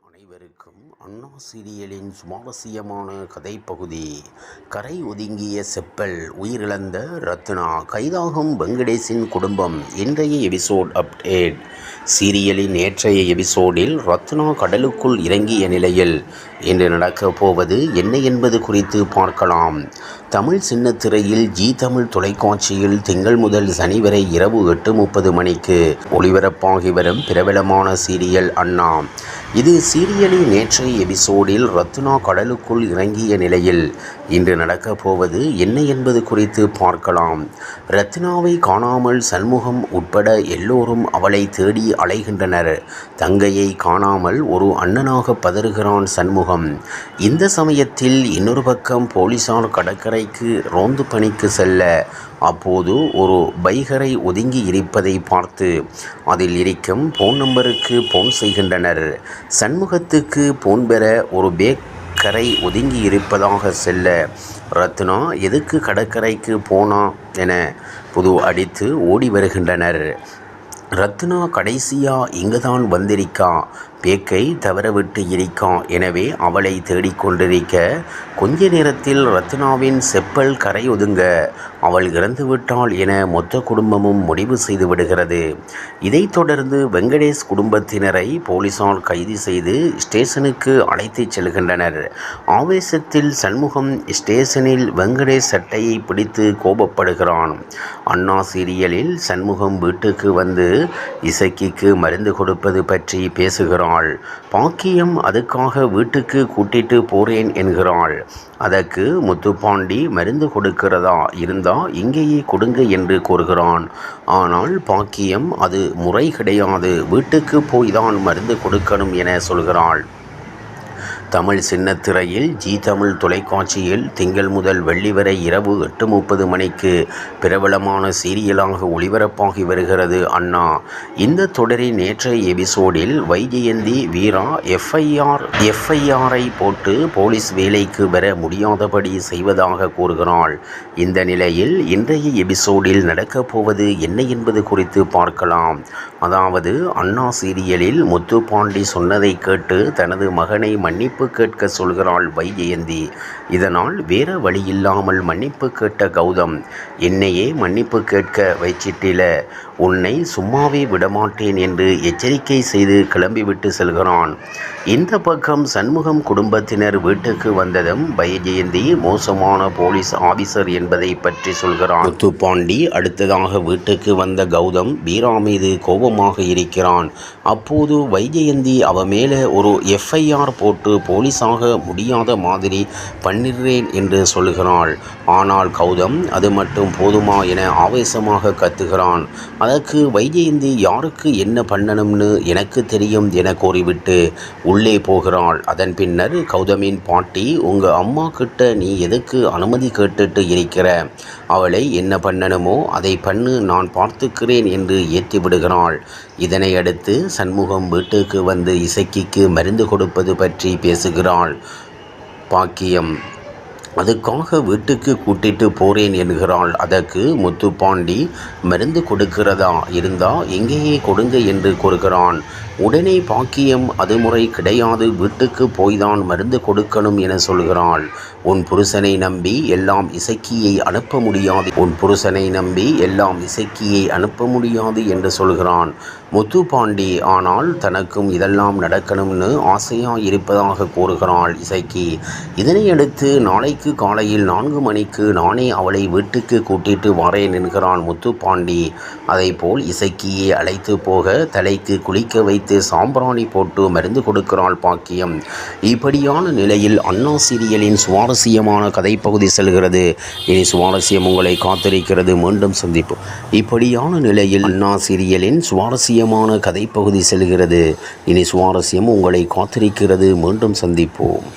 அனைவருக்கும் அண்ணா சீரியலின் சுவாரஸ்யமான கதைப்பகுதி. கரை ஒதுங்கிய செப்பல், உயிரிழந்த ரத்னா, கைதாகும் வெங்கடேஷின் குடும்பம். இன்றைய எபிசோட் அப்டேட். சீரியலின் நேற்றைய எபிசோடில் ரத்னா கடலுக்குள் இறங்கிய நிலையில் இன்று நடக்கப் போவது என்ன என்பது குறித்து பார்க்கலாம். தமிழ் சின்னத்திரையில் ஜி தமிழ் தொலைக்காட்சியில் திங்கள் முதல் சனி வரை இரவு 8:30 மணிக்கு ஒளிபரப்பாகி வரும் பிரபலமான சீரியல் அண்ணா. இது சீரியலின் நேற்றைய எபிசோடில் ரத்னா கடலுக்குள் இறங்கிய நிலையில் இன்று நடக்கப் போவது என்ன என்பது குறித்து பார்க்கலாம். ரத்னாவை காணாமல் சண்முகம் உட்பட எல்லோரும் அவளை தேடி அலைகின்றனர். தங்கையை காணாமல் ஒரு அண்ணனாக பதறுகிறான் சண்முகம். இந்த சமயத்தில் இன்னொரு பக்கம் போலீசார் கடற்கரைக்கு ரோந்து பணிக்கு செல்ல அப்போது ஒரு பைகரை ஒதுங்கி இருப்பதை பார்த்து அதில் இருக்கும் போன் நம்பருக்கு போன் செய்கின்றனர். சண்முகத்துக்கு போன் பெற ஒரு கரை ஒதுங்கி இருப்பதாக செல்ல ரத்னா எதுக்கு கடற்கரைக்கு போனா என புது அடித்து ஓடி வருகின்றனர். ரத்னா கடைசியா இங்குதான் வந்திருக்கா, பேக்கை தவறவிட்டு இருக்கா. எனவே அவளை தேடிக்கொண்டிருக்க கொஞ்ச நேரத்தில் ரத்னாவின் செப்பல் கரை ஒதுங்க அவள் இறந்துவிட்டாள் என மொத்த குடும்பமும் முடிவு செய்து விடுகிறது. இதைத் தொடர்ந்து வெங்கடேஷ் குடும்பத்தினரை போலீசார் கைது செய்து ஸ்டேஷனுக்கு அழைத்துச் செல்கின்றனர். ஆவேசத்தில் சண்முகம் ஸ்டேஷனில் வெங்கடேஷ் சட்டையை பிடித்து கோபப்படுகிறான். அண்ணா சீரியலில் சண்முகம் வீட்டுக்கு வந்து இசக்கிக்கு மருந்து கொடுப்பது பற்றி பேசுகிறாள். பாக்கியம் அதுக்காக வீட்டுக்கு கூட்டிட்டு போறேன் என்கிறாள். அதற்கு முத்துப்பாண்டி மருந்து கொடுக்கிறதா இருந்தா இங்கேயே கொடுங்க என்று கூறுகிறான். ஆனால் பாக்கியம் அது முறை கிடையாது, வீட்டுக்கு போய் தான் மருந்து கொடுக்கணும் என சொல்கிறாள். தமிழ் சின்னத்திரையில் ஜி தமிழ் தொலைக்காட்சியில் திங்கள் முதல் வெள்ளி வரை இரவு 8:30 மணிக்கு பிரபலமான சீரியலாக ஒளிபரப்பாகி வருகிறது அண்ணா. இந்த தொடரின் நேற்றைய எபிசோடில் வைஜெயந்தி வீரா எஃப்ஐஆரை போட்டு போலீஸ் வேலைக்கு வர முடியாதபடி செய்வதாக கூறுகிறாள். இந்த நிலையில் இன்றைய எபிசோடில் நடக்கப் போவது என்ன என்பது குறித்து பார்க்கலாம். அதாவது அண்ணா சீரியலில் முத்துப்பாண்டி சொன்னதை கேட்டு தனது மகனை மன்னிப்பு கேட்க சொல்கிறாள் வைஜெயந்தி. இதனால் வேற வழியில்லாமல் மன்னிப்பு கேட்ட கௌதம், என்னையே மன்னிப்பு கேட்க வச்சிட்டில, உன்னை சும்மாவே விடமாட்டேன் என்று எச்சரிக்கை செய்து கிளம்பிவிட்டு செல்கிறான். இந்த பக்கம் சண்முகம் குடும்பத்தினர் வீட்டுக்கு வந்ததும் வைஜெயந்தி மோசமான போலீஸ் ஆபீசர் என்பதை பற்றி சொல்கிறான். முத்துப்பாண்டி அடுத்ததாக வீட்டுக்கு வந்த கௌதம் வீரா மீது கோபமாக இருக்கிறான். அப்போது வைஜெயந்தி அவ மேலே ஒரு எஃப்ஐஆர் போட்டு போலீஸாக முடியாத மாதிரி பண்ணிடுறேன் என்று சொல்கிறாள். ஆனால் கௌதம் அது மட்டும் போதுமா என ஆவேசமாக கத்துகிறான். அதற்கு வைஜெயந்தி யாருக்கு என்ன பண்ணணும்னு எனக்கு தெரியும் என கூறிவிட்டு உள்ளே போகிறாள். அதன் பின்னர் கௌதமின் பாட்டி, உங்க அம்மா கிட்ட நீ எதுக்கு அனுமதி கேட்டுட்டு இருக்கிற, அவளை என்ன பண்ணணுமோ அதை பண்ணு, நான் பார்த்துக்கிறேன் என்று ஏற்றி விடுகிறாள். இதனை அடுத்து சண்முகம் வீட்டுக்கு வந்து இசக்கிக்கு மருந்து கொடுப்பது பற்றி பேசுகிறாள். பாக்கியம் அதுக்காக வீட்டுக்கு கூட்டிட்டு போறேன் என்கிறாள். அதற்கு முத்துப்பாண்டி மருந்து கொடுக்கிறதா இருந்தா எங்கேயே கொடுங்க என்று கூறுகிறான். உடனே பாக்கியம் அது முறை கிடையாது, வீட்டுக்கு போய்தான் மருந்து கொடுக்கணும் என சொல்கிறாள். உன் புருஷனை நம்பி எல்லாம் இசக்கியை அனுப்ப முடியாது என்று சொல்கிறான் முத்துப்பாண்டி. ஆனால் தனக்கும் இதெல்லாம் நடக்கணும்னு ஆசையா இருப்பதாக கூறுகிறாள் இசக்கி. இதனையடுத்து நாளைக்கு காலையில் 4 மணிக்கு நானே அவளை வீட்டுக்கு கூட்டிட்டு வரேன் என்கிறான் முத்துப்பாண்டி. அதைப்போல் இசக்கியை அழைத்து போக தலைக்கு குளிக்க வைத்து சாம்பிராணி போட்டு மருந்து கொடுக்கிறாள் பாக்கியம். இப்படியான நிலையில் அண்ணா சீரியலின் சுவாரஸ்யமான கதைப்பகுதி செல்கிறது. இனி சுவாரஸ்யம் உங்களை காத்திருக்கிறது. மீண்டும் சந்திப்போம். இப்படியான நிலையில் அண்ணா சீரியலின் சுவாரஸ்யமான கதைப்பகுதி செல்கிறது. இனி சுவாரஸ்யம் உங்களை காத்திருக்கிறது. மீண்டும் சந்திப்போம்.